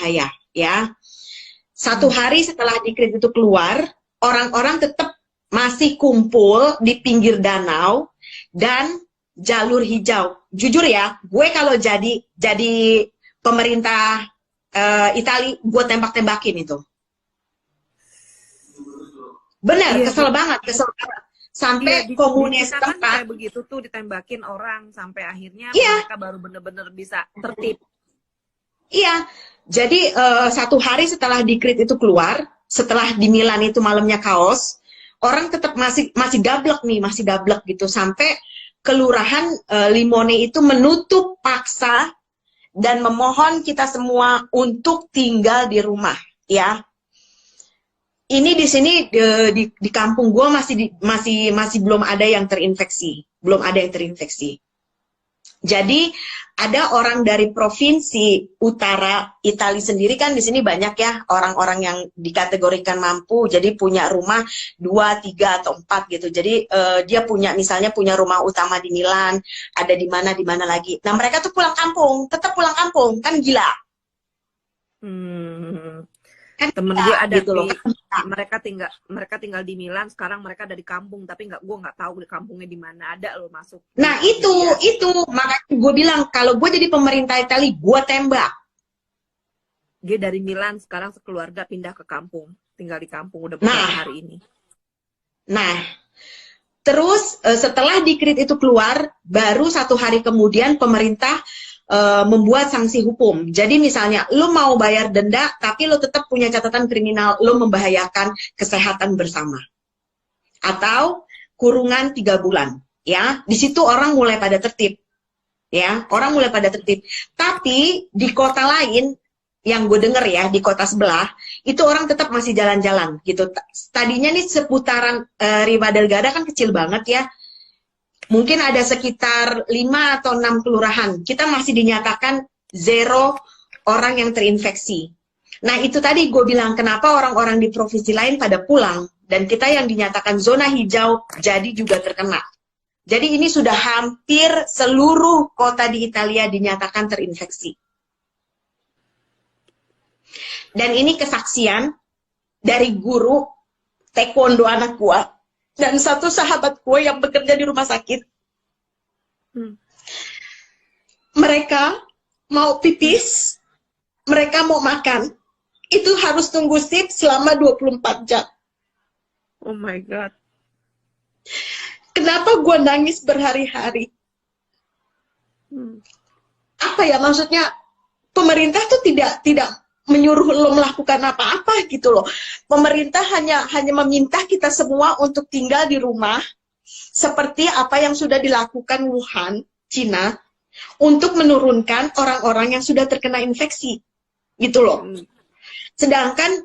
berbahaya, ya. Satu hari setelah dekret itu keluar, orang-orang tetap masih kumpul di pinggir danau dan jalur hijau. Jujur ya, gue kalau jadi pemerintah Itali, gue tembak-tembakin itu. Bener, kesel banget. Sampai komunis kan kayak begitu tuh, ditembakin orang sampai akhirnya mereka baru bener-bener bisa tertib. Iya, jadi satu hari setelah dekret itu keluar, setelah di Milan itu malamnya kaos, orang tetap masih gablek nih, masih gablek gitu, sampai kelurahan Limone itu menutup paksa dan memohon kita semua untuk tinggal di rumah, ya. Ini di sini di kampung gue masih belum ada yang terinfeksi, Jadi ada orang dari provinsi utara Italia sendiri, kan di sini banyak ya orang-orang yang dikategorikan mampu, jadi punya rumah 2, 3 atau 4 gitu. Jadi dia misalnya punya rumah utama di Milan, ada di mana lagi. Nah mereka tuh tetap pulang kampung, kan gila. Kan temen gue ada gitu loh. Mereka tinggal di Milan, sekarang mereka ada di kampung, tapi gue nggak tahu di kampungnya di mana, ada loh masuk. Nah itu makanya gue bilang kalau gue jadi pemerintah Italia, gue tembak. Dia dari Milan sekarang sekeluarga pindah ke kampung, tinggal di kampung udah beberapa hari ini. Nah terus setelah dekret itu keluar, baru 1 hari kemudian pemerintah membuat sanksi hukum. Jadi misalnya lo mau bayar denda tapi lo tetap punya catatan kriminal, lo membahayakan kesehatan bersama, atau kurungan 3 bulan, ya. Di situ orang mulai pada tertib, ya, tapi di kota lain yang gue denger ya, di kota sebelah itu orang tetap masih jalan-jalan gitu. Tadinya nih seputaran Riva del Garda kan kecil banget ya, mungkin ada sekitar 5 atau 6 kelurahan. Kita masih dinyatakan 0 orang yang terinfeksi. Nah itu tadi gue bilang kenapa orang-orang di provinsi lain pada pulang, dan kita yang dinyatakan zona hijau jadi juga terkena. Jadi ini sudah hampir seluruh kota di Italia dinyatakan terinfeksi. Dan ini kesaksian dari guru taekwondo anak gue dan satu sahabat gue yang bekerja di rumah sakit. Mereka mau pipis, mereka mau makan, itu harus tunggu shift selama 24 jam. Oh my God. Kenapa gue nangis berhari-hari? Apa ya, maksudnya pemerintah tuh tidak menyuruh lo melakukan apa-apa gitu loh. Pemerintah hanya meminta kita semua untuk tinggal di rumah, seperti apa yang sudah dilakukan Wuhan, Cina, untuk menurunkan orang-orang yang sudah terkena infeksi, gitu loh. Sedangkan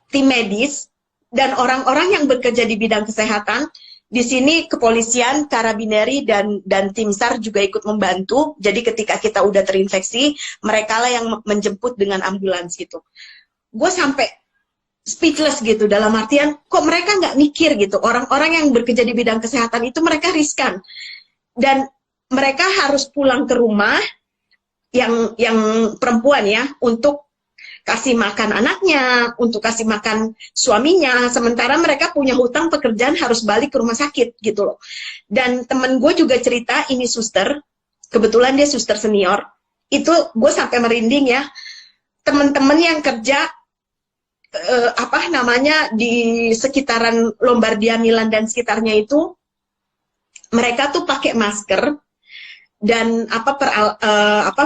tim medis dan orang-orang yang bekerja di bidang kesehatan, di sini kepolisian, karabineri, dan tim SAR juga ikut membantu. Jadi ketika kita udah terinfeksi, mereka lah yang menjemput dengan ambulans gitu. Gue sampai speechless gitu, dalam artian kok mereka nggak mikir gitu. Orang-orang yang bekerja di bidang kesehatan itu mereka riskan. Dan mereka harus pulang ke rumah, yang perempuan ya, untuk kasih makan anaknya, untuk kasih makan suaminya, sementara mereka punya hutang pekerjaan harus balik ke rumah sakit gitu loh. Dan temen gue juga cerita, ini suster, kebetulan dia suster senior, itu gue sampai merinding ya, temen-temen yang kerja di sekitaran Lombardia, Milan dan sekitarnya itu, mereka tuh pakai masker dan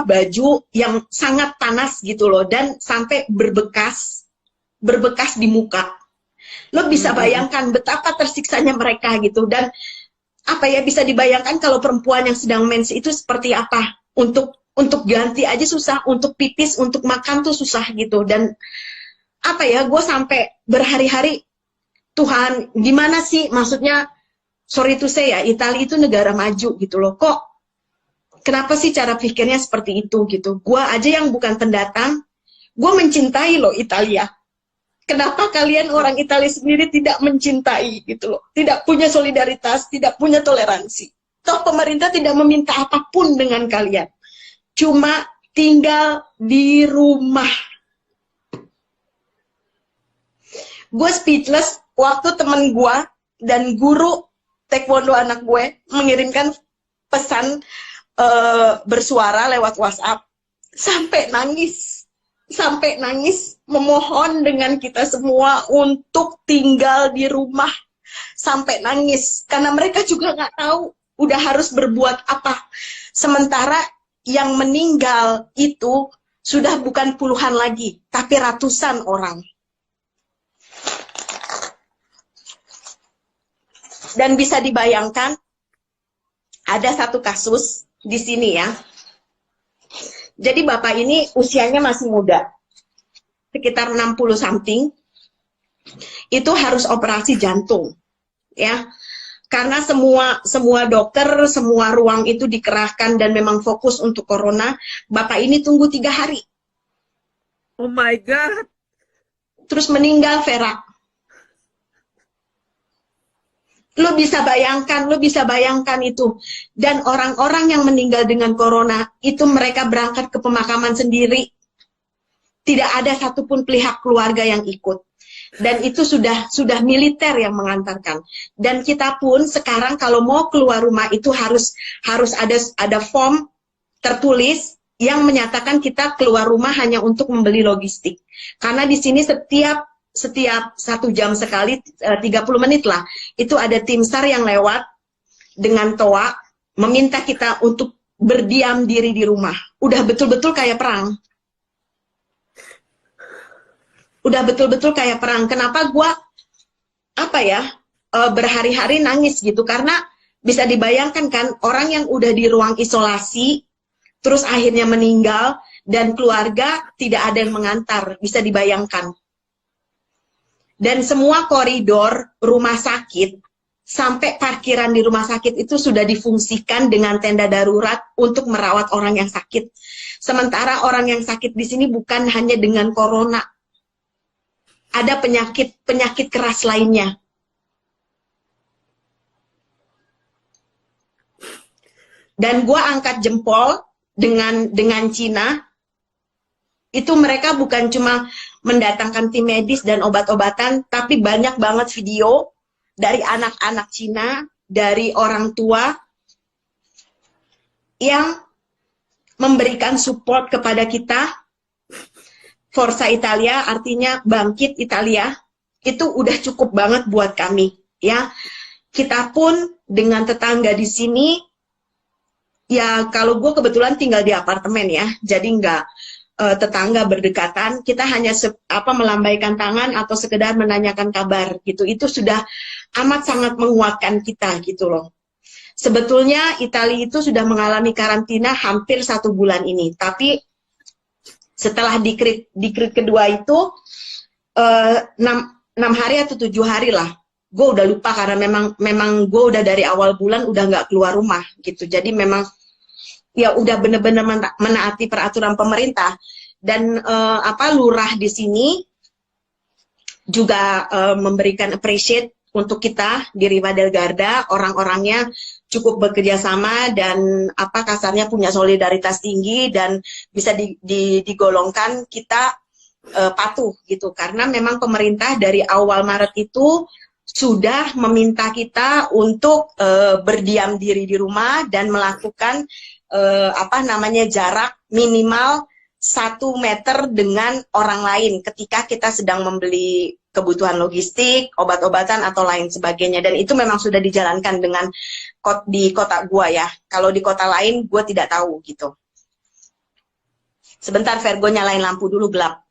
baju yang sangat panas gitu loh, dan sampai berbekas di muka. Lo bisa bayangkan betapa tersiksanya mereka gitu. Dan bisa dibayangkan kalau perempuan yang sedang mens itu seperti apa, untuk ganti aja susah, untuk pipis, untuk makan tuh susah gitu. Dan gue sampai berhari-hari, Tuhan gimana sih, maksudnya sorry to say ya, Italia itu negara maju gitu loh, kok kenapa sih cara pikirnya seperti itu gitu. Gua aja yang bukan pendatang, gue mencintai loh Italia. Kenapa kalian orang Italia sendiri tidak mencintai gitu loh, tidak punya solidaritas, tidak punya toleransi. Toh pemerintah tidak meminta apapun dengan kalian, cuma tinggal di rumah. Gue speechless waktu temen gue dan guru taekwondo anak gue mengirimkan pesan bersuara lewat WhatsApp sampai nangis memohon dengan kita semua untuk tinggal di rumah, sampai nangis karena mereka juga nggak tahu udah harus berbuat apa. Sementara yang meninggal itu sudah bukan puluhan lagi tapi ratusan orang. Dan bisa dibayangkan ada satu kasus di sini ya. Jadi bapak ini usianya masih muda, sekitar 60 something, itu harus operasi jantung, ya. Karena semua dokter, semua ruang itu dikerahkan dan memang fokus untuk corona. Bapak ini tunggu 3 hari. Oh my God. Terus meninggal, Vera. Lo bisa bayangkan itu. Dan orang-orang yang meninggal dengan corona, itu mereka berangkat ke pemakaman sendiri. Tidak ada satupun pihak keluarga yang ikut. Dan itu sudah militer yang mengantarkan. Dan kita pun sekarang kalau mau keluar rumah itu harus ada form tertulis yang menyatakan kita keluar rumah hanya untuk membeli logistik. Karena di sini setiap 1 jam sekali, 30 menit lah, itu ada tim SAR yang lewat dengan toa meminta kita untuk berdiam diri di rumah. Udah betul-betul kayak perang. Kenapa gua berhari-hari nangis gitu? Karena bisa dibayangkan kan, orang yang udah di ruang isolasi terus akhirnya meninggal dan keluarga tidak ada yang mengantar, bisa dibayangkan. Dan semua koridor rumah sakit sampai parkiran di rumah sakit itu sudah difungsikan dengan tenda darurat untuk merawat orang yang sakit. Sementara orang yang sakit di sini bukan hanya dengan corona. Ada penyakit keras lainnya. Dan gua angkat jempol dengan Cina. Itu mereka bukan cuma mendatangkan tim medis dan obat-obatan, tapi banyak banget video dari anak-anak Cina, dari orang tua yang memberikan support kepada kita. Forza Italia artinya bangkit Italia, itu udah cukup banget buat kami, ya. Kita pun dengan tetangga di sini, ya kalau gue kebetulan tinggal di apartemen ya, jadi nggak tetangga berdekatan, kita hanya melambaikan tangan atau sekedar menanyakan kabar gitu. Itu sudah amat sangat menguatkan kita gitu loh. Sebetulnya Italia itu sudah mengalami karantina hampir 1 bulan ini, tapi setelah dekret kedua itu 6 hari atau 7 hari lah. Gue udah lupa karena memang gue udah dari awal bulan udah nggak keluar rumah gitu. Jadi memang ya udah bener-bener menaati peraturan pemerintah. Dan lurah di sini juga memberikan appreciate untuk kita di Riva del Garda, orang-orangnya cukup bekerja sama dan kasarnya punya solidaritas tinggi dan bisa digolongkan kita patuh gitu, karena memang pemerintah dari awal Maret itu sudah meminta kita untuk berdiam diri di rumah dan melakukan jarak minimal 1 meter dengan orang lain ketika kita sedang membeli kebutuhan logistik, obat-obatan atau lain sebagainya. Dan itu memang sudah dijalankan dengan di kota gua ya. Kalau di kota lain gua tidak tahu gitu. Sebentar Virgo, nyalain lampu dulu, gelap.